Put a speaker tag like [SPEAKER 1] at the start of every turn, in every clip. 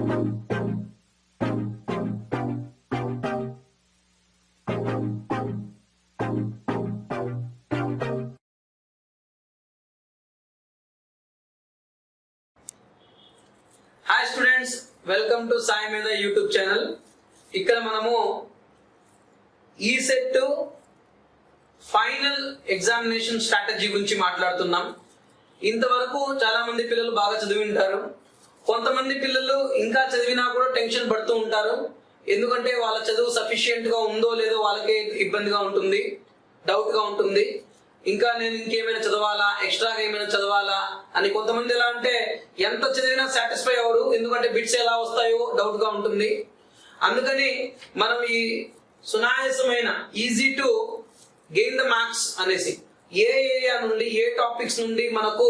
[SPEAKER 1] Hi students, welcome to Saimedha YouTube channel. ఇక్కడ మనము ECET final examination strategy గురించి మాట్లాడుతున్నాం. ఇంతవరకు చాలా మంది పిల్లలు బాగా చదివి ఉంటారు. కొంతమంది పిల్లలు ఇంకా చదివినా కూడా టెన్షన్ పడుతూ ఉంటారు. ఎందుకంటే వాళ్ళ చదువు సఫిషియెంట్ గా ఉందో లేదో వాళ్ళకే ఇబ్బందిగా ఉంటుంది, డౌట్ గా ఉంటుంది. ఇంకా నేను ఇంకేమైనా చదవాలా, ఎక్స్ట్రాగా ఏమైనా చదవాలా అని. కొంతమంది ఎలా అంటే ఎంత చదివినా సాటిస్ఫై అవ్వరు, ఎందుకంటే బిట్స్ ఎలా వస్తాయో డౌట్ గా ఉంటుంది. అందుకని మనం ఈ సునాయాసమైన easy to gain the marks అనేసి ఏ ఏరియా నుండి ఏ టాపిక్స్ నుండి మనకు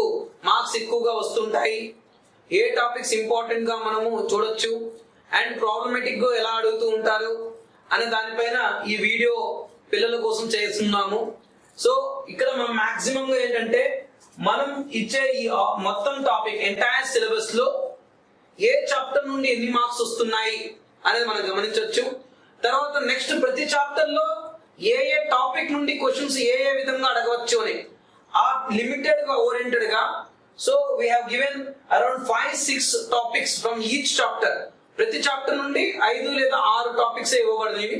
[SPEAKER 1] మార్క్స్ ఎక్కువగా వస్తుంటాయి, ఏ టాపిక్స్ ఇంపార్టెంట్ గా మనము చూడొచ్చు అండ్ ప్రాబ్లమేటిక్ గా ఎలా అడుగుతూ ఉంటారు అనే దానిపైన ఈ వీడియో పిల్లల కోసం చేస్తున్నాము. సో ఇక్కడ మనం మాక్సిమం గా ఏంటంటే మనం ఇచ్చే ఈ మొత్తం టాపిక్ ఎంటైర్ సిలబస్ లో ఏ చాప్టర్ నుండి ఎన్ని మార్క్స్ వస్తున్నాయి అనేది మనం గమనించవచ్చు. తర్వాత నెక్స్ట్ ప్రతి చాప్టర్ లో ఏ ఏ టాపిక్ నుండి క్వశ్చన్స్ ఏ ఏ విధంగా అడగవచ్చు అని ఆ లిమిటెడ్ గా ఓరియంటెడ్ గా. So we have given around 5-6 topics from each chapter. ప్రతి చాప్టర్ నుండి 5 లేదా 6 టాపిక్స్ ఇవ్వబడినవి.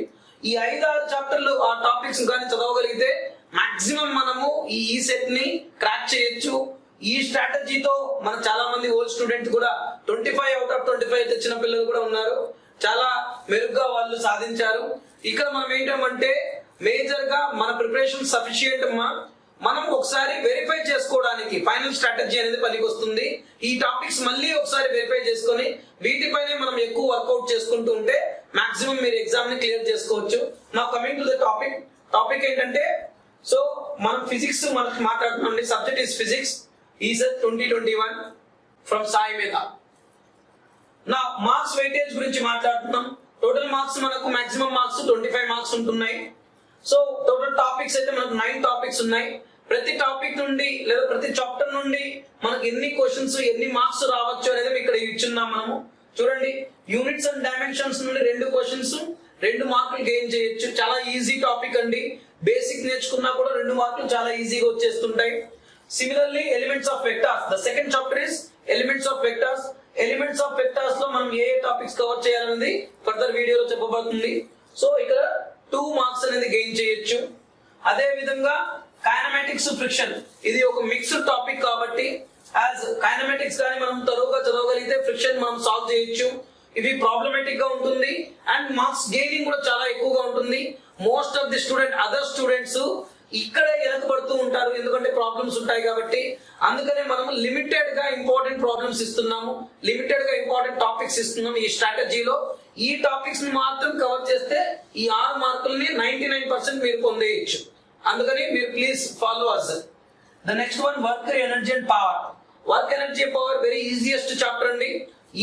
[SPEAKER 1] ఈ 5-6 చాప్టర్లు ఆ టాపిక్స్ కానీ చదవగలిగితే మాక్సిమం మనము ఈ ఈసెట్ ని క్రాక్ చేయొచ్చు. ఈ స్ట్రాటజీతో మన చాలా మంది ఓల్డ్ స్టూడెంట్ కూడా 25 out of 25 తెచ్చిన పిల్లలు కూడా ఉన్నారు. చాలా మెరుగ్గా వాళ్ళు సాధించారు. ఇక్కడ మనం ఏంటంటే మేజర్ గా మన ప్రిపరేషన్ సఫిషియెంట్ మనం ఒకసారి వెరిఫై చేసుకోవడానికి ఫైనల్ స్ట్రాటజీ అనేది పనికి వస్తుంది. ఈ టాపిక్స్ మళ్ళీ ఒకసారి వెరిఫై చేసుకొని వీటిపైనే మనం ఎక్కువ వర్కౌట్ చేసుకుంటూ ఉంటే మాక్సిమం మీరు ఎగ్జామ్ ని క్లియర్ చేసుకోవచ్చు. నా కమింగ్ టు ద టాపిక్ ఏంటంటే, సో మనం ఫిజిక్స్ మనకు మాట్లాడుతున్నాం. Subject is physics, ECET 2021 from Saimedha. నా మార్క్స్ వెయిటేజ్ గురించి మాట్లాడుతున్నాం. టోటల్ మార్క్స్ మనకు మాక్సిమం మార్క్స్ 25 మార్క్స్ ఉంటున్నాయి. సో టోటల్ టాపిక్స్ అయితే మనకు 9 టాపిక్స్ ఉన్నాయి. ప్రతి టాపిక్ నుండి లేదా ప్రతి చాప్టర్ నుండి మనకు ఎన్ని క్వశ్చన్స్ ఎన్ని మార్క్స్ రావచ్చు అనేది ఇక్కడ ఇచ్చున్నాం మనము. చూడండి, యూనిట్స్ అండ్ డైమెన్షన్స్ నుండి 2 క్వశ్చన్స్ 2 మార్కులు గెయిన్ చేయొచ్చు. చాలా ఈజీ టాపిక్ అండి. బేసిక్ నేర్చుకున్నా కూడా 2 మార్కులు చాలా ఈజీగా వచ్చేస్తుంటాయి. Similarly elements of vectors, the second chapter is elements of vectors. Elements of vectors లో మనం ఏ టాపిక్స్ కవర్ చేయాలనేది ఫర్దర్ వీడియోలో చెప్పబడుతుంది. సో ఇక్కడ 2 మార్క్స్ అనేది గెయిన్ చేయొచ్చు. అదే విధంగా కైనమాటిక్స్, ఫ్రిక్షన్, ఇది ఒక మిక్స్డ్ టాపిక్ కాబట్టి యాజ్ కైనమాటిక్స్ కానీ మనం తరువుగా చదవగలిగితే ఫ్రిక్షన్ మనం సాల్వ్ చేయొచ్చు. ఇవి ప్రాబ్లమేటిక్ గా ఉంటుంది అండ్ మార్క్స్ గెయినింగ్ కూడా చాలా ఎక్కువగా ఉంటుంది. Most of the other students ఇక్కడే వెనకబడుతూ ఉంటారు, ఎందుకంటే ప్రాబ్లమ్స్ ఉంటాయి కాబట్టి. అందుకనే మనము లిమిటెడ్ గా ఇంపార్టెంట్ ప్రాబ్లమ్స్ ఇస్తున్నాము, లిమిటెడ్ గా ఇంపార్టెంట్ టాపిక్స్ ఇస్తున్నాము. ఈ స్ట్రాటజీలో ఈ టాపిక్స్ ని మాత్రం కవర్ చేస్తే ఈ 6 మార్కుల్ని 99% మీరు పొందేయచ్చు. అందుకని మీరు please follow us. The next one work energy and power. Work energy power very easiest chapter అండి.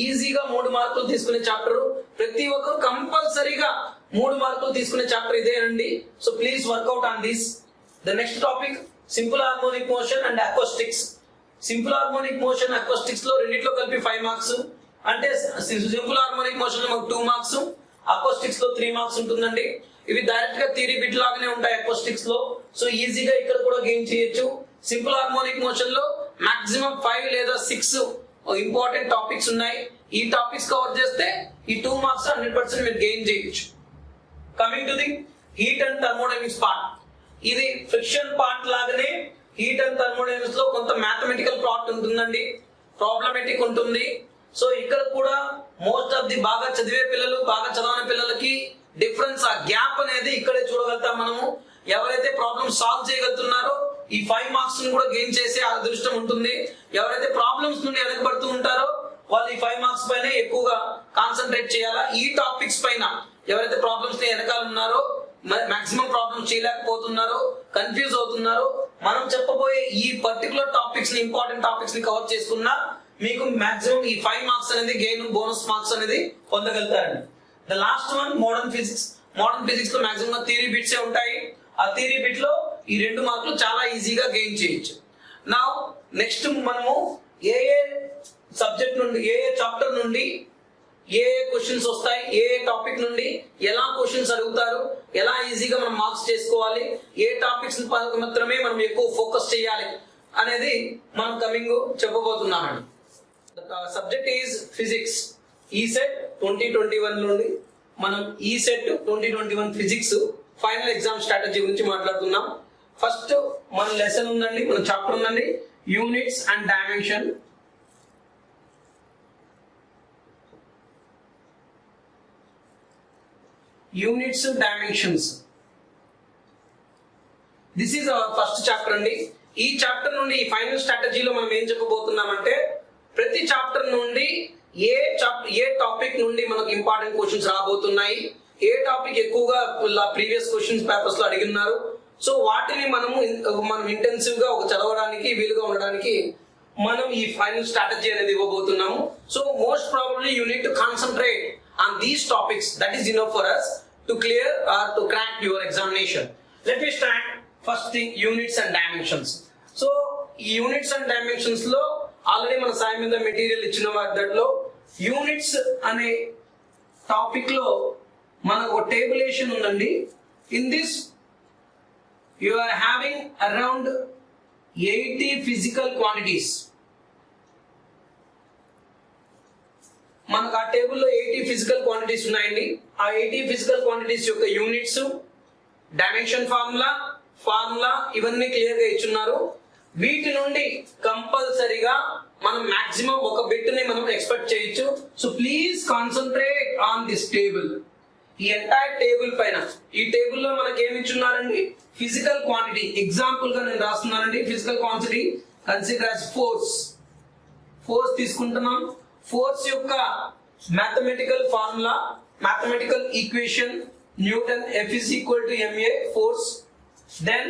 [SPEAKER 1] ఈజీగా 3 మార్కులు తీసుకునే చాప్టర్. ప్రతి ఒక్కరు కంపల్సరీగా 3 మార్కులు తీసుకునే చాప్టర్ ఇదేనండి. So please work out on this. The next topic, simple harmonic motion and acoustics. Simple harmonic motion, acoustics లో రెండిట్లో కలిపి 5 మార్క్స్. అంటే సింపుల్ హార్మోనిక్ మోషన్ లో మనకు 2 మార్క్స్, అకౌస్టిక్స్ లో 3 మార్క్స్ ఉంటుందండి. ఇవి డైరెక్ట్ గా థియరీ బిట్ లాగానే ఉంటాయి అకౌస్టిక్స్ లో. సో ఈజీగా ఇక్కడ కూడా గెయిన్ చేయొచ్చు. సింపుల్ హార్మోనిక్ మోషన్ లో మాక్సిమం 5 లేదా 6 ఇంపార్టెంట్ టాపిక్స్ ఉన్నాయి. ఈ టాపిక్స్ కవర్ చేస్తే ఈ 2 మార్క్స్ 100% మీరు గెయిన్ చేయొచ్చు. Coming to the heat and thermodynamics part. ఇది ఫ్రిక్షన్ పార్ట్ లాగానే హీట్ అండ్ థర్మోడైనమిక్స్ లో కొంత మ్యాథమెటికల్ పార్ట్ ఉంటుందండి, ప్రాబ్లమేటిక్ ఉంటుంది. సో ఇక్కడ కూడా మోస్ట్ ఆఫ్ ది బాగా చదివే పిల్లలు బాగా చదవని పిల్లలకి డిఫరెన్స్, ఆ గ్యాప్ అనేది ఇక్కడే చూడగలుగుతాం మనము. ఎవరైతే ప్రాబ్లమ్ సాల్వ్ చేయగలుగుతున్నారో ఈ 5 మార్క్స్ ని కూడా గెయిన్ చేసే అదృష్టం ఉంటుంది. ఎవరైతే ప్రాబ్లమ్స్ నుండి వెనకబడుతూ ఉంటారో వాళ్ళు ఈ 5 మార్క్స్ పైన ఎక్కువగా కాన్సన్ట్రేట్ చేయాలా. ఈ టాపిక్స్ పైన ఎవరైతే ప్రాబ్లమ్స్ ని వెనకాల ఉన్నారో, మాక్సిమం ప్రాబ్లమ్స్ చేయలేకపోతున్నారో, కన్ఫ్యూజ్ అవుతున్నారో, మనం చెప్పబోయే ఈ పర్టికులర్ టాపిక్స్ ని, ఇంపార్టెంట్ టాపిక్స్ ని కవర్ చేసుకున్నా మీకు మాక్సిమం ఈ 5 మార్క్స్ అనేది గెయిన్, బోనస్ మార్క్స్ అనేది పొందగలుగుతారండి. The last one modern physics. Modern physics లో మాక్సిమం థియరీ బిట్సే ఉంటాయి. ఆ థియరీ బిట్ లో ఈ 2 మార్కులు చాలా ఈజీగా గెయిన్ చేయొచ్చు. నా నెక్స్ట్ మనము ఏ సబ్జెక్ట్ నుండి, ఏ చాప్టర్ నుండి ఏ క్వశ్చన్స్ వస్తాయి, ఏ టాపిక్ నుండి ఎలా క్వశ్చన్స్ అడుగుతారు, ఎలా ఈజీగా మనం మార్క్స్ చేసుకోవాలి, ఏ టాపిక్స్ మాత్రమే మనం ఎక్కువ ఫోకస్ చేయాలి అనేది మనం కమింగ్ చెప్పబోతున్నామండి. Subject is physics. ఈసెట్ 2021 నుండి మనం ECET 2021 physics final exam strategy గురించి మాట్లాడుతున్నాం. ఫస్ట్ మన లెసన్ ఉందండి, మన చాప్టర్ ఉందండి, units and dimension. Units, dimensions. This is our first chapter అండి. ఈ చాప్టర్ నుండి ఈ ఫైనల్ స్ట్రాటజీలో మనం ఏం చెప్పబోతున్నామంటే ప్రతి చాప్టర్ నుండి ఏ టాపిక్ నుండి మనకు ఇంపార్టెంట్ క్వశ్చన్స్ రాబోతున్నాయి, ఏ టాపిక్ ఎక్కువగా ప్రీవియస్ క్వశ్చన్స్ పేపర్స్ లో అడిగినారు, సో వాటిని మనం ఇంటెన్సివ్ గా చదవడానికి వీలుగా ఉండడానికి మనం ఈ ఫైనల్ స్ట్రాటజీ అనేది ఇవ్వబోతున్నాము. So most probably you need to concentrate on these topics. That is enough for us to clear or to crack your examination. Let me start first thing, units and dimensions. So units and dimensions లో already మన సాయిమేధ material ఇచ్చిన వాటిలో units అనే topic లో మనకు ఒక tabulation ఉందండి. In this you are having around 80 physical quantities. మనకు ఆ టేబుల్లో 80 ఫిజికల్ క్వాంటిటీస్ ఉన్నాయండి. ఆ 80 ఫిజికల్ క్వాంటిటీస్ యొక్క యూనిట్స్, డైమెన్షన్ ఫార్ములా ఇవన్నీ క్లియర్ గా ఇచ్చున్నారు. వీటి నుండి కంపల్సరీగా మనం మాక్సిమం ఒక బిట్ ని మనం ఎక్స్పెక్ట్ చేయొచ్చు. So please concentrate on this table. ఈ ఎంటైర్ టేబుల్ పైన, ఈ టేబుల్లో మనకి ఏమి ఇచ్చున్నారండి, ఫిజికల్ క్వాంటిటీ. ఎగ్జాంపుల్ గా నేను రాస్తున్నానండి. Physical quantity consider as force తీసుకుంటున్నాం. ఫోర్స్ యొక్క mathematical formula, mathematical equation Newton, F is equal to ma, force. Then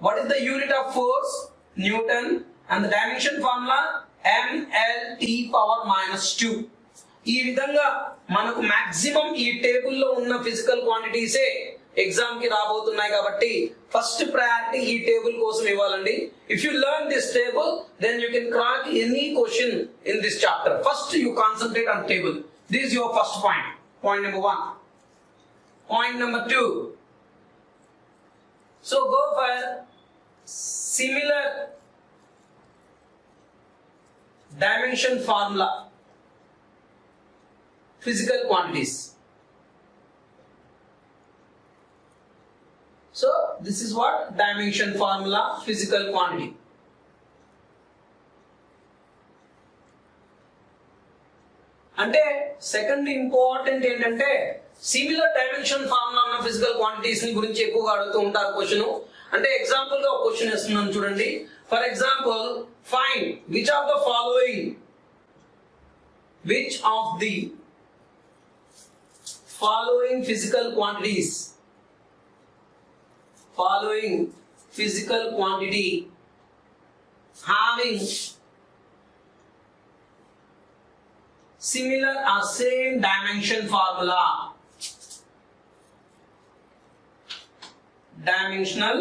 [SPEAKER 1] what is the unit of force? Newton. And the dimension formula mLT⁻². ఈ విధంగా మనకు maximum ఈ టేబుల్లో ఉన్న physical క్వాంటిటీసే exam కి రాబోతున్నాయి కాబట్టి ఫస్ట్ ప్రయారిటీ ఈ టేబుల్ కోసం ఇవ్వాలండి. If you learn this table then you can crack any question in this chapter. First you concentrate on table. This is your first point. Point number 1. Point number 2. So go for similar dimension formula, physical quantities. So this is what dimension formula, physical quantity. అంటే second important ఏంటంటే similar dimension formula ఉన్న physical quantities ని గురించి ఎక్కువగా అడుగుతూ ఉంటారు question. అంటే example గా ఒక క్వశ్చన్ ఇస్తున్నాను చూడండి. For example, find which of the following following physical quantities having similar or same dimension formula. Dimensional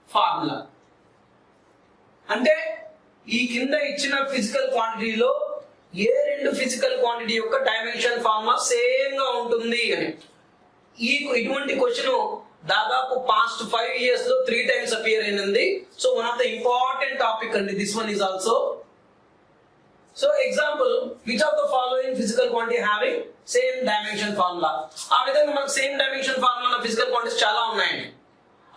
[SPEAKER 1] formula అంటే ఈ కింద ఇచ్చిన ఫిజికల్ క్వాంటిటీలో ఏ రెండు ఫిజికల్ క్వాంటిటీ యొక్క డైమెన్షన్ ఫార్ములా సేమ్ గా ఉంటుంది అని. ఇటువంటి క్వశ్చన్ దాదాపు పాస్ట్ 5 years లో 3 times అపియర్ అయినది. So one of the important topic అండి this one is also. So example, which of the following physical quantity having same dimension formula. ఆ విధంగా మనకు సేమ్ డైమెన్షన్ ఫార్ములా ఉన్న ఫిజికల్ క్వాంటిటీస్ చాలా ఉన్నాయండి.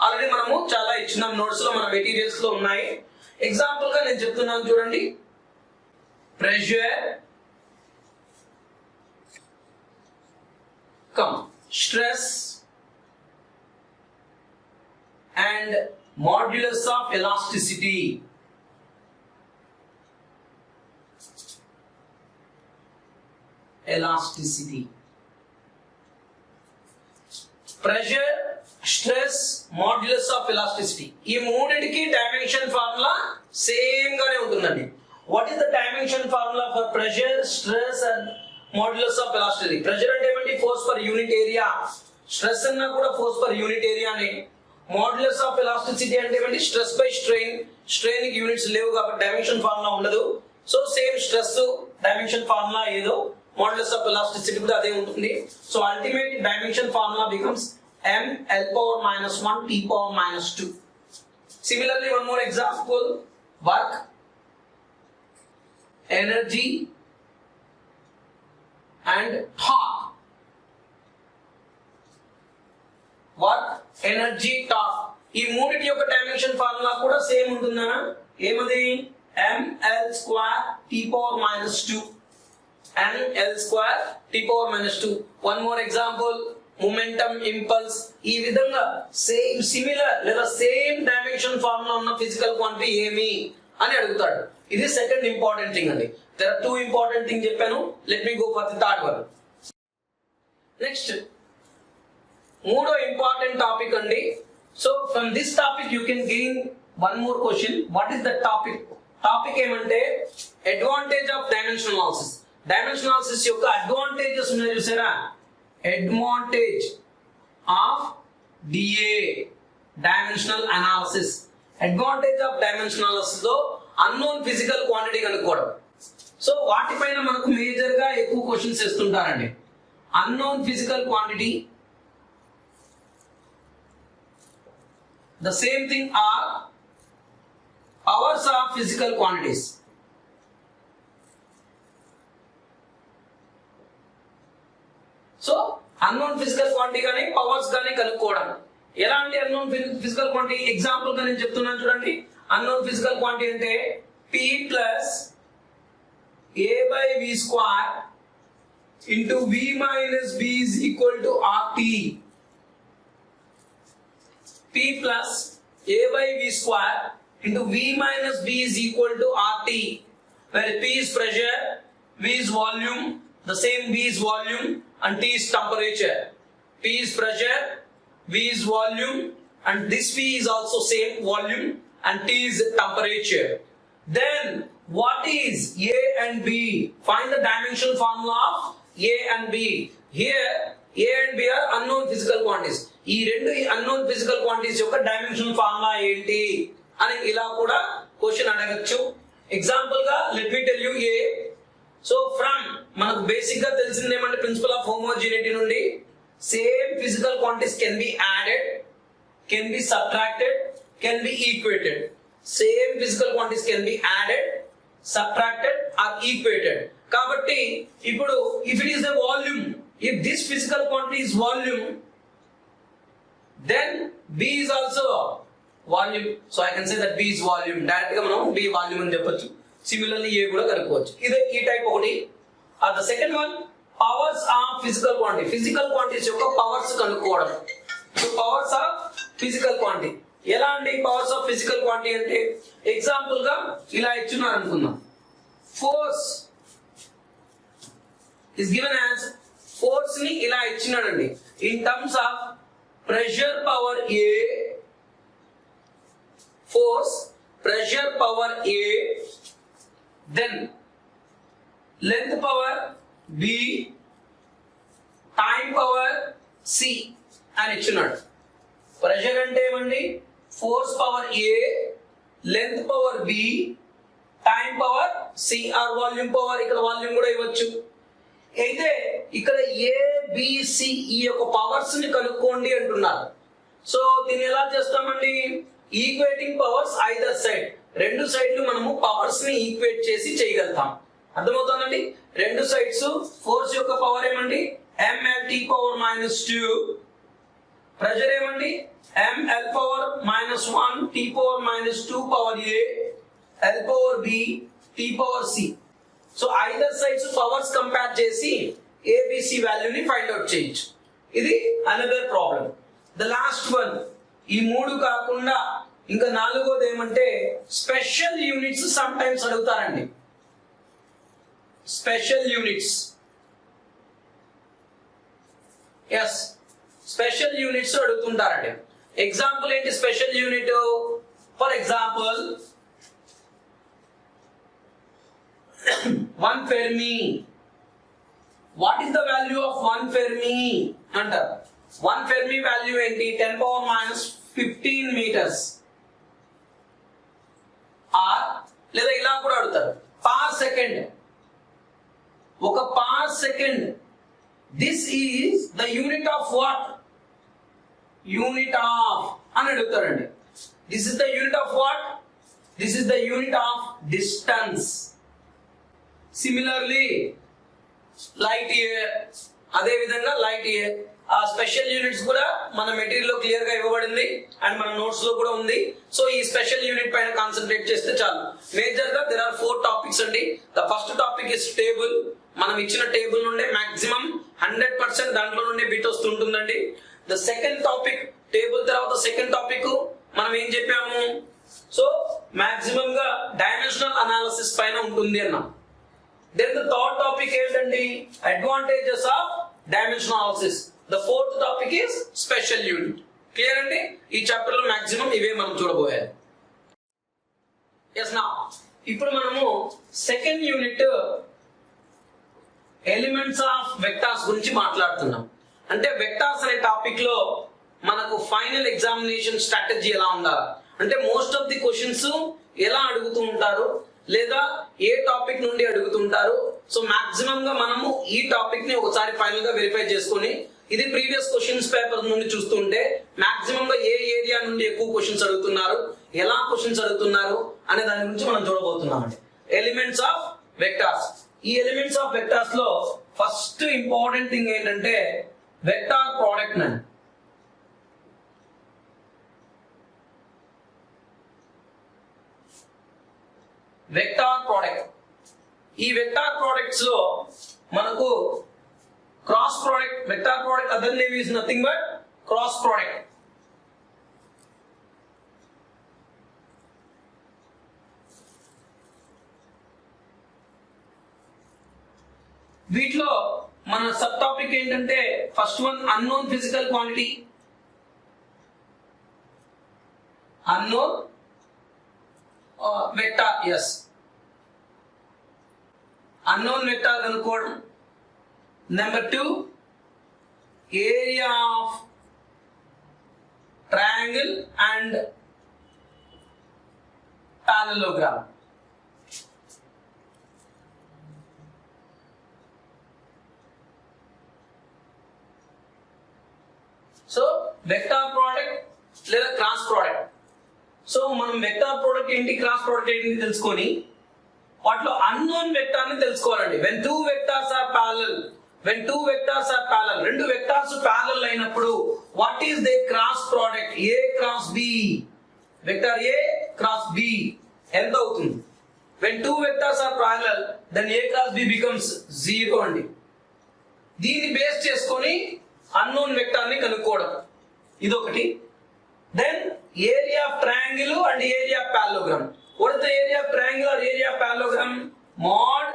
[SPEAKER 1] Already మనము చాలా ఇచ్చినాం, నోట్స్ లో మన మెటీరియల్స్ లో ఉన్నాయి. ఎగ్జాంపుల్ గా నేను చెప్తున్నాను చూడండి. Pressure, stress and modulus of elasticity. Pressure, stress, modulus of elasticity. ఈ మూడింటికి డైమెన్షన్ ఫార్ములా సేమ్ గానే ఉంటుందండి. What is the dimension formula for pressure, stress and modulus of elasticity? Pressure అంటే ఏమంటే force per unit area, stress అన్నా కూడా force per unit area నే. Modulus of elasticity అంటే ఏమంటే stress by strain కి యూనిట్స్ లేవు కాబట్టి డైమెన్షన్ ఫార్ములా ఉండదు. So same stress dimension formula ఏదో modulus of elasticity కూడా అదే ఉంటుంది. So ultimate dimension formula becomes m l power minus 1 t power minus 2. Similarly, one more example: work, energy and torque. Work, energy, torque ఈ మూడిటి యొక్క dimension formula కూడా same ఉంటుందా? ఏమది? ml² t power minus 2. ml² t power minus 2. One more example: momentum, impulse. ఈ విధంగా same similar లేదా same dimension formula ఉన్న physical quantity ఏమి అని అడుగుతాడు. ఇది సెకండ్ ఇంపార్టెంట్ థింగ్ అండి. దేర్ ఆర్ 2 ఇంపార్టెంట్ థింగ్ చెప్పాను. Let me go for the third one. Next మూడో ఇంపార్టెంట్ టాపిక్ అండి. So from this topic you can gain one more question. What is the topic? Topic ఏమంటే advantage of dimensional analysis. Dimensional analysis యొక్క advantages ఉన్నాయి చూసారా? Advantage of DA, dimensional analysis. Advantage of dimensional analysis లో unknown physical quantity కనుక్కోవడం. So వాటిపైన మనకు major గా ఎక్కువ క్వశ్చన్స్ ఇస్తుంటారండి. Unknown physical quantity, the same thing are powers of physical quantities. So unknown physical quantity గాని పవర్స్ గాని కనుక్కోవడం. ఎలాంటి unknown physical quantity? ఎగ్జాంపుల్ గా నేను చెప్తున్నాను చూడండి. unknown physical quantity అంటే p plus a by v square into v minus b is equal to rt. P plus a by v square into v minus b is equal to RT, where P is pressure, V is volume, the same V is volume, and T is temperature. P is pressure, V is volume, and this V is also same volume, and T is temperature. Then what is A and B? Find the dimensional formula of A and B. Here A and B are unknown physical quantities. ఈ రెండు unknown physical quantities యొక్క dimensional formula ఏంటి అని ఇలా కూడా question అడగచ్చు. Example గా let me tell you a. So from మనకు బేసిక్ గా తెలిసింది ఏమంటే ప్రిన్సిపల్ ఆఫ్ హోమోజీనిటీ నుండి same physical quantities can be added, can be subtracted, can be equated. Same physical quantities can be added, subtracted or equated. కాబట్టి ఇప్పుడు if it is the volume, if this physical quantity is volume, then B is also volume. So I can say that B is volume. Direct గా మనం B volume అని చెప్పొచ్చు. Similarly A కూడా కనుక్కోవచ్చు. ఇది ఈ టైప్ ఒకటి. The second one, powers of physical quantity. Physical quantities యొక్క పవర్స్ కనుక్కోవడం. So powers of physical quantity. ఎలా అండి పవర్స్ ఆఫ్ ఫిజికల్ క్వాంటిటీ అంటే? ఎగ్జాంపుల్ గా ఇలా ఇచ్చున్నారు అనుకుందాం. Force is given as, force ని ఇలా ఇచ్చినాడండి. In terms of pressure power A, force, pressure power A, then length power B, time power C అని ఇచ్చినాడు. ప్రెషర్ అంటే ఏమండి? Force power A, length power B, time power C or volume power. ఇక్కడ volume కూడా ఇవ్వచ్చు. అయితే ఇక్కడ ABC ఈ యొక్క పవర్స్ ని కనుక్కోండి అంటున్నారు. సో దీన్ని ఎలా చేస్తామండి? Equating powers either side. రెండు సైడ్లు మనము పవర్స్ ని ఈక్వేట్ చేసి చేయగలుగుతాం. అర్థమవుతుందండి? రెండు సైడ్స్ ఫోర్స్ యొక్క పవర్ ఏమండి? mlt power minus 2. ప్రెషర్ ఏమండి? ml power minus 1 t power minus 2 power A, l power B, t power C. So either sides powers compare చేసి ఏబిసి వాల్యూని ఫైండ్ అవుట్ చేయొచ్చు. ఇది another problem. The last one, ఈ మూడు కాకుండా ఇంకా నాలుగోది ఏమంటే స్పెషల్ యూనిట్స్ సమ్ టైమ్స్ అడుగుతారండి. Special units, yes special units అడుగుతుంటారండి. ఎగ్జాంపుల్ ఏంటి special unit? For example 1 Fermi. What is the value of 1 Fermi? అంటారు. 1 Fermi వాల్యూ ఏంటి? 10 పవర్ మైనస్ 15 మీటర్స్. ఆర్ లేదా ఇలా కూడా అడుగుతారు. పర్ సెకండ్ ఒక per second. This is the unit of what? Unit of అని అడుగుతారండి. This is the unit of what? This is the unit of distance. Similarly, light year, అదే విధంగా light year. ఆ స్పెషల్ యూనిట్స్ కూడా మన material లో clear గా ఇవ్వబడింది అండ్ మన నోట్స్ లో కూడా ఉంది. సో ఈ స్పెషల్ యూనిట్ పైన కాన్సన్ట్రేట్ చేస్తే చాలు. మేజర్ గా దేర్ ఆర్ 4 టాపిక్స్ అండి. The first topic is table. మనం ఇచ్చిన టేబుల్ నుండే మాక్సిమం 100% దాంట్లో నుండి బిట్ వస్తుంటుందండి. ద సెకండ్ టాపిక్ టేబుల్ తర్వాత సెకండ్ టాపిక్ మనం ఏం చెప్పాము? సో మాక్సిమం గా డైమెన్షనల్ అనాలిసిస్ పైన ఉంటుంది అన్నాం. దెన్ ద థర్డ్ టాపిక్ ఏంటండి? Advantages of dimensional analysis. The fourth topic is special unit. Clear అండి? ఈ చాప్టర్ లో మాక్సిమం ఇవే మనం చూడబోయాలి. Yes, now ఇప్పుడు మనము second unit elements of vectors గురించి మాట్లాడుతున్నాం. అంటే వెక్టార్స్ అనే టాపిక్ లో మనకు ఫైనల్ ఎగ్జామినేషన్ స్ట్రాటజీ ఎలా ఉండాలి అంటే మోస్ట్ ఆఫ్ ది క్వశ్చన్స్ ఎలా అడుగుతూ ఉంటారు లేదా ఏ టాపిక్ నుండి అడుగుతుంటారు. సో మాక్సిమం గా మనము ఈ టాపిక్ ని ఒకసారి ఫైనల్ గా వెరిఫై చేసుకొని ఇది ప్రీవియస్ క్వశ్చన్స్ పేపర్ నుండి చూస్తుంటే మాక్సిమం గా ఏ ఏరియా నుండి ఎక్కువ క్వశ్చన్స్ అడుగుతున్నారు, ఎలా క్వశ్చన్స్ అడుగుతున్నారు అనే దాని గురించి మనం చూడబోతున్నాం అండి. Elements of vectors. ఈ ఎలిమెంట్స్ ఆఫ్ వెక్టార్స్ లో ఫస్ట్ ఇంపార్టెంట్ థింగ్ ఏంటంటే వెక్టార్ ప్రోడక్ట్ నండి. Vector product. ఈ వెక్టార్ ప్రొడక్ట్స్ లో మనకు cross product, vector product other name is nothing but cross product. వీటిలో మన సబ్ టాపిక్ ఏంటంటే first one unknown physical quantity. Unknown vector, as unknown vector కనుక్కోవడం. Number 2 area of triangle and parallelogram. So vector product లేదా cross product. So మనం vector product ఏంటి, cross product ఏంటి తెలుసుకొని వాటిలో అన్నోన్ వెక్టార్ ని తెలుసుకోవాలండి. when two vectors are parallel, రెండు వెక్టార్స్ ప్యారలల్ అయినప్పుడు what is the cross product? A cross B, vector A cross B ఎంత అవుతుంది? when two vectors are parallel then a cross b becomes 0 అండి. దీన్ని base చేసుకొని unknown vector ని కనుక్కోవడం ఇదొకటి. Then area of triangle and area of parallelogram. What is the area of triangle or area of parallelogram? Mod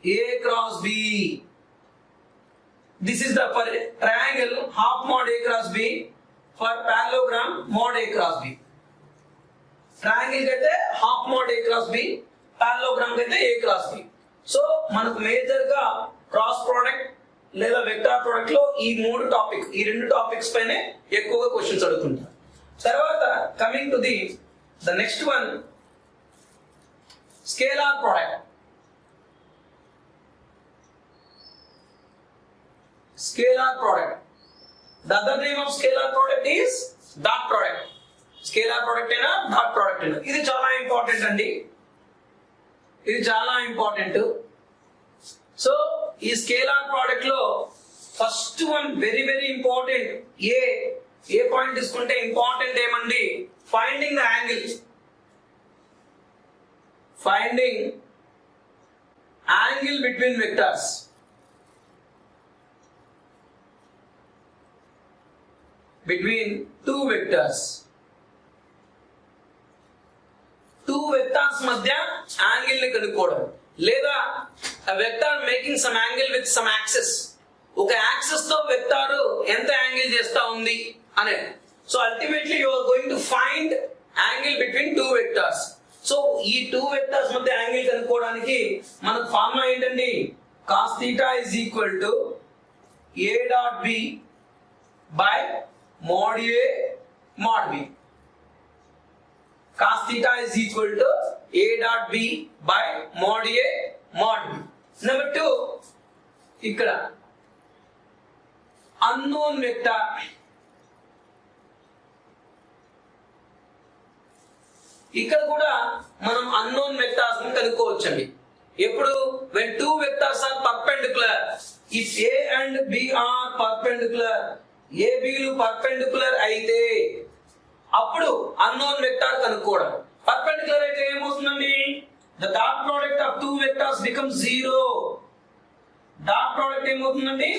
[SPEAKER 1] A cross B. This is the for triangle half mod A cross B. For parallelogram mod A cross B. Triangle కైతే half mod A cross B, parallelogram కైతే A cross B. So మనకు major గా cross product లేదా vector product లో ఈ రెండు topics పైనే ఎక్కువగా క్వశ్చన్స్ అడుగుతుంటారు. తర్వాత coming to the next one scalar product. Scalar product. The other name of scalar product is dot product. Scalar product అయినా dot product అయినా ఇది చాలా ఇంపార్టెంట్ అండి. ఇది చాలా ఇంపార్టెంట్. సో ఈ స్కేలార్ ప్రోడక్ట్ లో first one very very important. ఏ పాయింట్ తీసుకుంటే ఇంపార్టెంట్ ఏమండి? Finding the angle. Finding angle between vectors. Between two vectors. Two vectors మధ్య angle ని కనుక్కోవడం లేదా a vector making some angle with some axis. ఒక యాక్సిస్ తో వెక్టార్ ఎంత యాంగిల్ చేస్తా ఉంది అనే. So ultimately you are going to find angle between two vectors. So ఈ టూ వెక్టర్స్ మధ్య యాంగిల్ కనుక్కోవడానికి మనకు ఫార్ములా ఏంటండి? cos theta is equal to a dot b by mod a mod b. Cos theta is equal to a dot b by mod a mod b. Number 2 ఇక్కడ unknown vector. ఇక్కడ కూడా మనం unknown vectors ని కనుక్కోవచ్చండి. ఎప్పుడు when two vectors are perpendicular, if A and B are perpendicular, A B లు perpendicular అయితే అప్పుడు unknown vector కనుక్కోవడం. పర్పెండిక్యులర్ అయితే ఏమవుతుందండి? the dot product of two vectors becomes 0. Dot product ఏమవుతుందండి?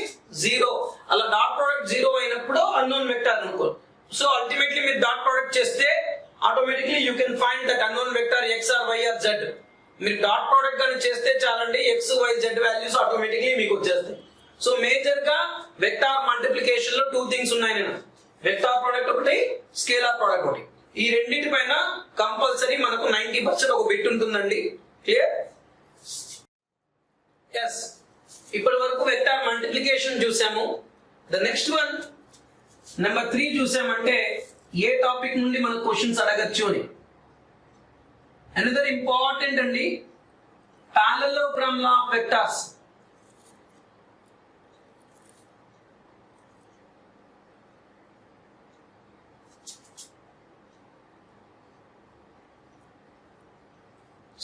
[SPEAKER 1] 0. అలా డాట్ ప్రోడక్ట్ 0 అయినప్పుడు అన్నోన్ వెక్టార్ కనుక్కో. సో అల్టిమేట్లీ మీరు డాట్ ప్రోడక్ట్ చేస్తే automatically you can find that unknown vector x or y or z. మీరు డాట్ ప్రోడక్ట్ కానీ చేస్తే చాలండి, x y z values automatically మీకు వచ్చేస్తాయి. సో మేజర్ గా వెక్టార్ మల్టిప్లికేషన్ లో 2 థింగ్స్ ఉన్నాయి. నేను వెక్టార్ ప్రోడక్ట్ ఒకటి, స్కేలార్ ప్రోడక్ట్ ఒకటి. ఈ రెండింటి పైన కంపల్సరీ మనకు 90% ఒక బిట్ ఉంటుందండి. క్లియర్? ఎస్. ఇప్పటి వరకు వెక్టార్ మల్టిప్లికేషన్ చూసాము. ద నెక్స్ట్ వన్ నెంబర్ 3 చూసామంటే ఏ టాపిక్ నుండి మనకు క్వశ్చన్స్ అడగచ్చు అని. అనదర్ ఇంపార్టెంట్ అండి, parallelogram law of vectors.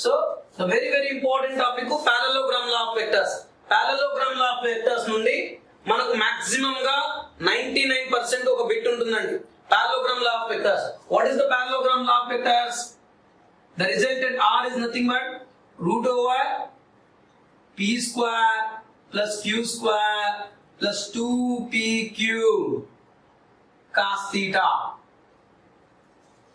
[SPEAKER 1] So the very important topic parallelogram law of vectors. Parallelogram law of vectors నుండి మనకు మాక్సిమం గా 99% ఒక బిట్ ఉంటుందండి. Parallelogram law of vectors. What is the parallelogram law of vectors? The resultant R is nothing but root over p square plus q square plus 2pq cos theta.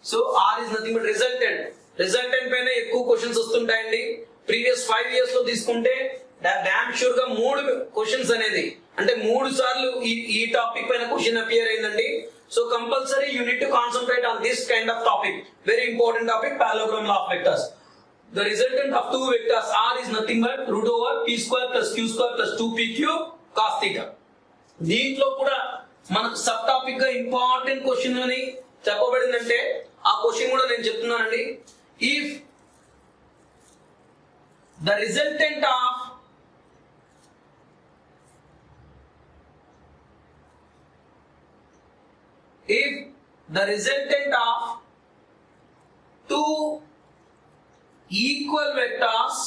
[SPEAKER 1] So R is nothing but resultant. Resultant పైన ఎక్కువ questions వస్తుంటాయండి. Previous 5 years లో తీసుకుంటే damn sure గా 3 questions అనేది అంటే 3 సార్లు ఈ topic పైన క్వశ్చన్ అపియర్ అయిందండి. So compulsory you need to concentrate on this kind of topic. Very important topic, parallelogram law of vectors. The resultant of two vectors R is nothing but root over p square plus q square plus 2pq cos theta. దీంట్లో కూడా మనకు sub topic గా important question అని చెప్పబడిందంటే ఆ question కూడా నేను చెప్తున్నానండి. If the resultant of two equal vectors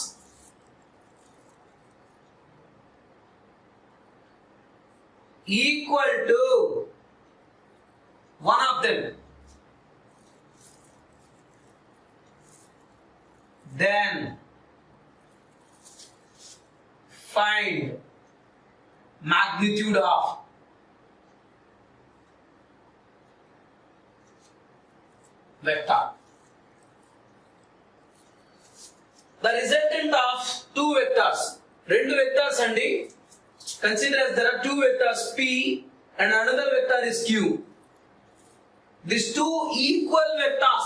[SPEAKER 1] equal to one of them, then find magnitude of vector. The resultant of two vectors, రెండు vectors అండి. Consider as there are two vectors p and another vector is q. These two equal vectors,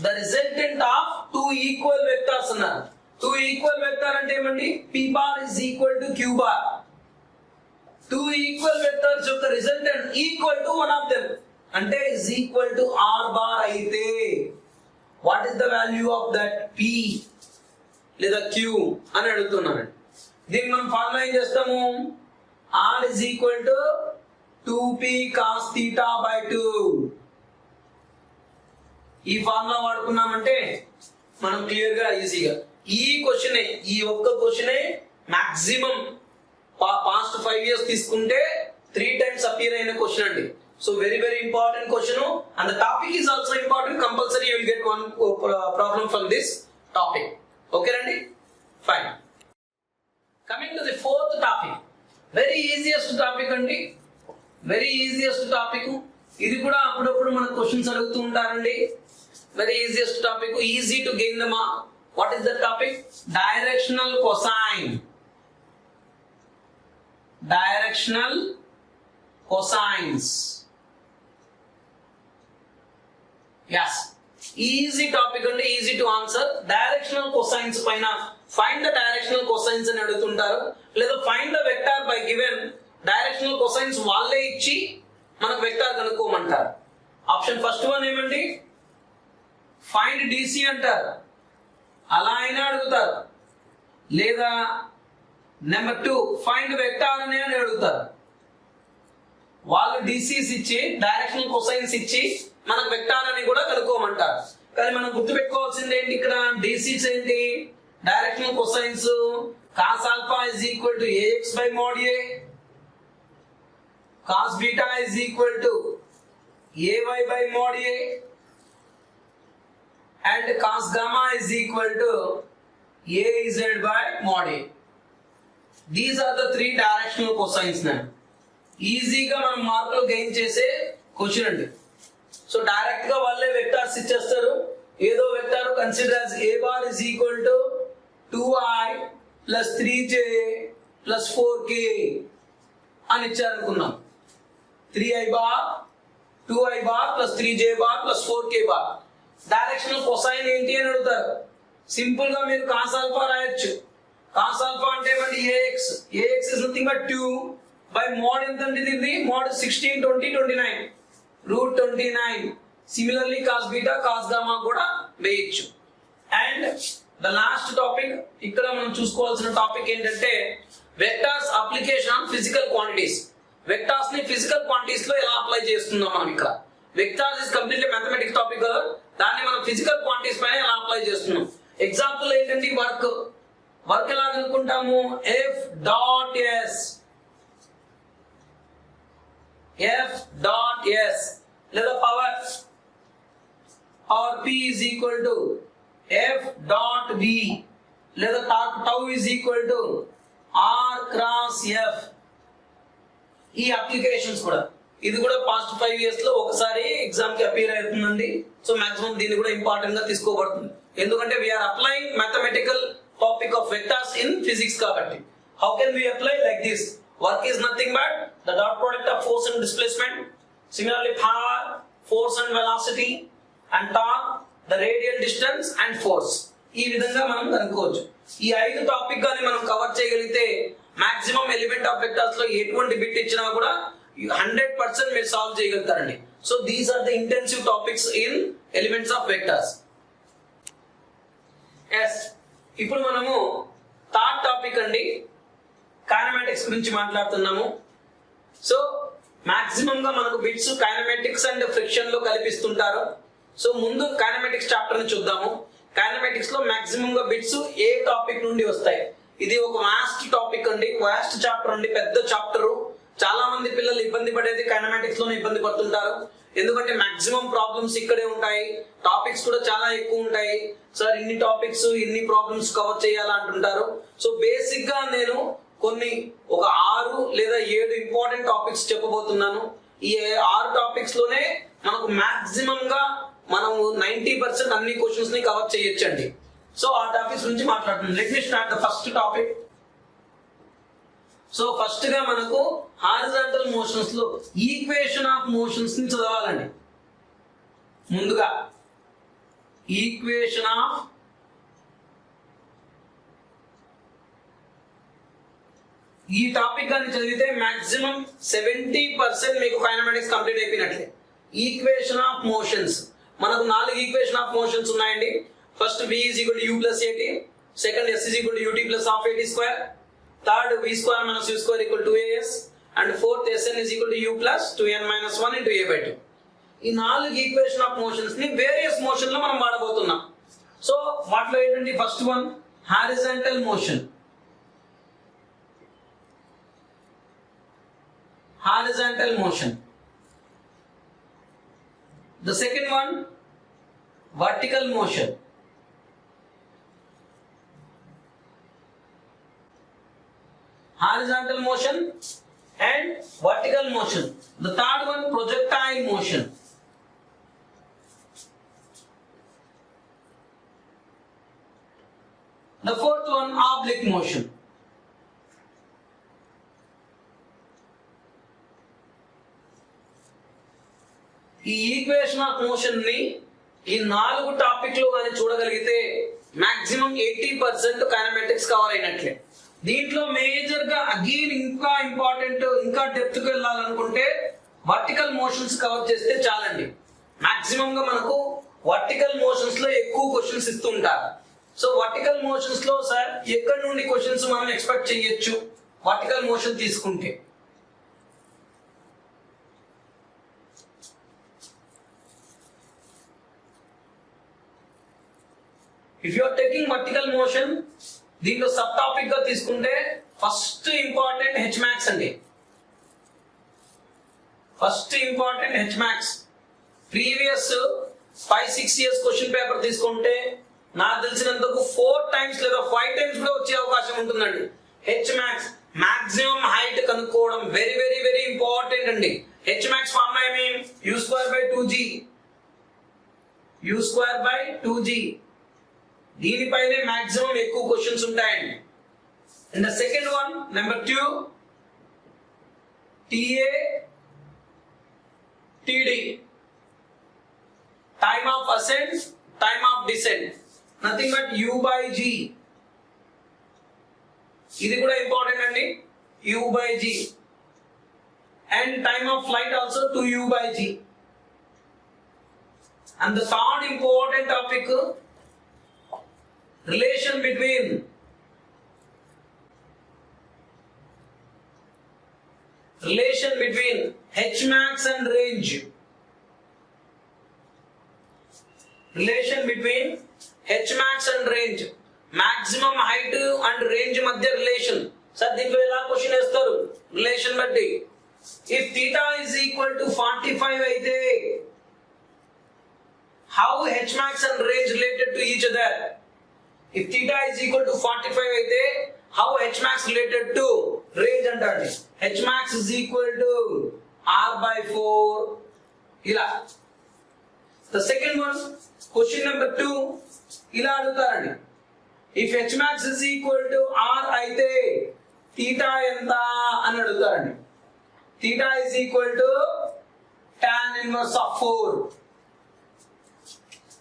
[SPEAKER 1] the resultant of two equal vectors అన్నారు. Two equal vector అంటే ఏమండి? p bar is equal to q bar. Two equal vectors యొక్క resultant equal to one of them అంటే is equal to r bar అయితే what is the value of that p లేదా q అని అడుగుతున్నాను. దీన్ని మనం ఫార్ములా ఏం చేస్తాము? r is equal to 2p cos theta by 2. ఈ ఫార్ములా వాడుకున్నామంటే మనం క్లియర్ గా ఈజీగా ఈ క్వశ్చనే, ఈ ఒక్క క్వశ్చనే మాక్సిమం పాస్ట్ 5 ఇయర్స్ తీసుకుంటే 3 times అపియర్ అయిన క్వశ్చన్ అండి. So very important question and the topic is also important. Compulsory you will get one problem from this topic. Okay Randy? Fine. Coming to the fourth topic. Very easiest topic andi. Very easiest topic. ఇది కూడా అప్పుడప్పుడు మన questions అడుగుతూ ఉంటారండి. Very easiest topic, easy to gain the mark. What is the topic? Directional cosine. Directional cosines. Yes, easy topic and easy to answer. Directional cosines పైన find the directional cosines అని అడుగుతుంటారు, లేదా find the vector by given directional cosines వాళ్ళే ఇచ్చి మనకు vector కనుక్కోమంటారు. Option first one ఏమండి? Find DC అంటారు, అలా అయినా అడుగుతారు, లేదా నెంబర్ 2 ఫైండ్ వెక్టార్ అని అడుగుతారు. వాళ్ళు డిసిస్ ఇచ్చి డైరెక్షనల్ కొసైన్స్ ఇచ్చి మనకు వెక్టార్ అని కూడా కనుక్కోమంటారు. కానీ మనం గుర్తుపెట్టుకోవాల్సింది ఏంటి, ఇక్కడ డిసిస్ ఏంటి, directional cosines. Cos alpha is equal to a x by mod a, cos beta is equal to a y by mod a, and cos gamma is equal to a z by mod a. These are the 3 directional cosines. ఈజీగా మనం మార్కులు gain చేసే question అండి. So direct గా వాళ్ళే vectors ఇచ్చేస్తారు. ఏదో vector consider as a bar is equal to 2i plus 3j plus 4k అని ఇచ్చారనుకున్నాం. 3i bar 2i bar plus 3j bar plus 4k bar. Directional cosine ఏంటి అని అడుగుతారు. సింపుల్ గా మీరు కాస్ ఆల్ఫా రాయొచ్చు. కాస్ ఆల్ఫా అంటే ఏమండి, ax is nothing but 2 by mod ఎంత అంటే ఇది mod 16 20 29 root 29. Similarly cos beta cos gamma కూడా వేయచ్చు. అండ్ ద లాస్ట్ టాపిక్ ఇక్కడ మనం చూసుకోవాల్సిన టాపిక్ ఏంటంటే vectors application on physical quantities. Vectors ని ఫిజికల్ క్వాంటిటీస్ లో ఎలా అప్లై చేస్తున్నాం మనం. ఇక్కడ vectors is completely mathematics topic కదా, దాన్ని మనం ఫిజికల్ క్వాంటిటీస్ పైన ఎలా అప్లై చేస్తున్నాం. ఎగ్జాంపుల్ ఏంటంటే వర్క్ ఎలా అనుకుంటాము, ఎఫ్ డాట్ ఎస్ లేదా power P is equal to F dot V లేదా tau is equal to R cross F. ఈ అప్లికేషన్స్ కూడా ఇది కూడా పాస్ట్ 5 ఇయర్స్ లో ఒకసారి ఎగ్జామ్ కి అపీర్ అవుతుందండి. సో మాక్సిమం దీన్ని కూడా ఇంపార్టెంట్ గా తీసుకోబడుతుంది. ఎందుకంటే we're applying mathematical topic of vectors in physics కాబట్టి. How can we apply like this? Work is nothing but the dot product of force and displacement. Similarly power, force and velocity, and torque, the radial distance and force. ఈ విధంగా మనం కనుక్కోవచ్చు. ఈ 5 topic గాని మనం cover చేయగలిగితే maximum element of vectors లో ఎటువంటి బిట్ ఇచ్చినా కూడా 100% మీరు సాల్వ్ చేయగలుగుతారండి. So these are the intensive topics in elements of vectors. ఇప్పుడు మనము థర్డ్ టాపిక్ అండి, కైనమాటిక్స్ గురించి మాట్లాడుతున్నాము. సో మాక్సిమం గా మనకు బిట్స్ కైనమాటిక్స్ అండ్ ఫ్రిక్షన్ లో కల్పిస్తుంటారు. సో ముందు కైనమాటిక్స్ చాప్టర్ ని చూద్దాము. కైనమాటిక్స్ లో మాక్సిమం గా బిట్స్ ఏ టాపిక్ నుండి వస్తాయి. ఇది ఒక వాస్ట్ టాపిక్ అండి, వాస్ట్ చాప్టర్ అండి, పెద్ద చాప్టర్. చాలా మంది పిల్లలు ఇబ్బంది పడేది కైనమాటిక్స్ లోనే ఇబ్బంది పడుతుంటారు. ఎందుకంటే మాక్సిమం ప్రాబ్లమ్స్ ఇక్కడే ఉంటాయి, టాపిక్స్ కూడా చాలా ఎక్కువ ఉంటాయి. సార్ ఇన్ని టాపిక్స్ ఇన్ని ప్రాబ్లమ్స్ కవర్ చేయాలంటుంటారు. సో బేసిక్ గా నేను కొన్ని ఒక 6 లేదా 7 ఇంపార్టెంట్ టాపిక్స్ చెప్పబోతున్నాను. ఈ 6 టాపిక్స్ లోనే మనకు మాక్సిమం గా మనం 90% అన్ని క్వశ్చన్స్ ని కవర్ చేయొచ్చండి. సో ఆ టాపిక్స్ గురించి మాట్లాడుతున్నాం. Let me start the first topic. So first గా మనకు హారిజాంటల్ మోషన్స్ లో ఈక్వేషన్ ఆఫ్ మోషన్స్ ని చదవాలండి. ముందుగా ఈక్వేషన్ ఆఫ్ ఈ టాపిక్ అని చదివితే మాక్సిమం 70% మీకు కైనమాటిక్స్ కంప్లీట్ అయిపోయినట్లే. ఈక్వేషన్ ఆఫ్ మోషన్స్ మనకు 4 ఈక్వేషన్ ఆఫ్ మోషన్స్ ఉన్నాయండి. First v is equal to u plus at, second s is equal to ut plus half at square, third v square minus u square equal to as, and fourth sn is equal to u plus 2n minus 1 into a by 2. ఈ 4 equation of motions ని various motion లో మనం వాడబోతున్నాం. So వాటిలో ఏంటంటే first one horizontal motion. Horizontal motion. The second one, vertical motion. Horizontal motion and vertical motion. The third one, projectile motion. The fourth one, oblique motion. ఈ equation of motion ని ఈ 4 topic లో కానీ చూడగలిగితే maximum 80% kinematics cover అయినట్లే. దీంట్లో major గా again ఇంకా important, ఇంకా డెప్త్ కి వెళ్ళాలనుకుంటే వర్టికల్ మోషన్స్ కవర్ చేస్తే చాలండి. మాక్సిమం గా మనకు వర్టికల్ మోషన్స్ లో ఎక్కువ క్వశ్చన్స్ ఇస్తుంటారు. సో వర్టికల్ మోషన్స్ లో సార్ ఎక్కడి నుండి క్వశ్చన్స్ మనం ఎక్స్పెక్ట్ చేయొచ్చు వర్టికల్ మోషన్ తీసుకుంటే? If you are taking vertical motion, దీంట్లో సబ్ టాపిక్ గా తీసుకుంటే ఫస్ట్ ఇంపార్టెంట్ హెచ్ మ్యాక్స్ అండి. First important H max. Previous 5-6 years question paper తీసుకుంటే నాకు తెలిసినంతకు 4 times లేదా 5 times కూడా వచ్చే అవకాశం ఉంటుందండి. హెచ్ మ్యాక్స్ మాక్సిమం హైట్ కనుక్కోవడం వెరీ వెరీ వెరీ ఇంపార్టెంట్ అండి. హెచ్ మ్యాక్స్ ఫార్ములా ఏమి? u²/2g. u²/2g. దీనిపైనే మాక్సిమం ఎక్కువ క్వశ్చన్స్ ఉంటాయండి. And the second one, number 2, TA TD, time of ascent, time of descent, nothing but u/g. ఇది కూడా important అండి, u/g. and time of flight also 2u/g. and the third important topic, relation between H max and range. Relation between H max and range. Maximum height and range మధ్య relation. Sir దీంట్లో ఎలా question వేస్తారు? Relation బట్టి. If theta is equal to 45 అయితే how H max and range related to each other? If theta is equal to 45 అయితే how H max related to range అంటారు. H max is equal to R/4 ఇలా. The second one, question number 2 ఇలా అడుగుతారండి. If H max is equal to R అయితే theta ఎంత అని అడుగుతారండి. Theta is equal to tan inverse of 4.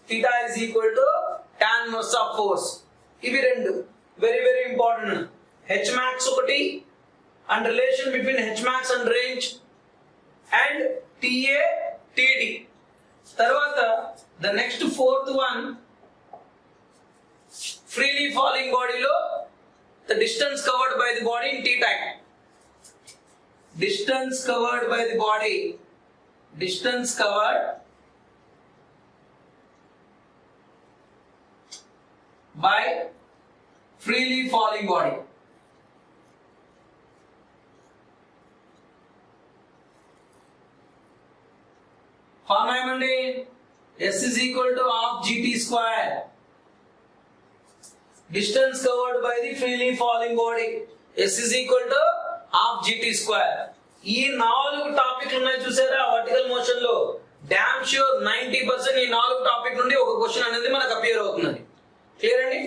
[SPEAKER 1] Theta is equal to tan inverse of 4. ఇవి రెండు very very important. H max ఒకటి and relation between H max and range and TA TD. తర్వాత the next 4th one, freely falling బాడీలో the distance covered by the body in T time. Distance covered by the body. Distance covered by freely falling body. Formula ఏమండి? S is equal to half GT square. Distance covered by the freely falling body. S is equal to half GT square. ఈ 4 టాపిక్లు ఉన్నాయి చూసారా vertical motion లో. Dam sure 90% ఈ 4 topic నుండి ఒక question అనేది మనకు అపియర్ అవుతుంది. క్లియర్ అండి?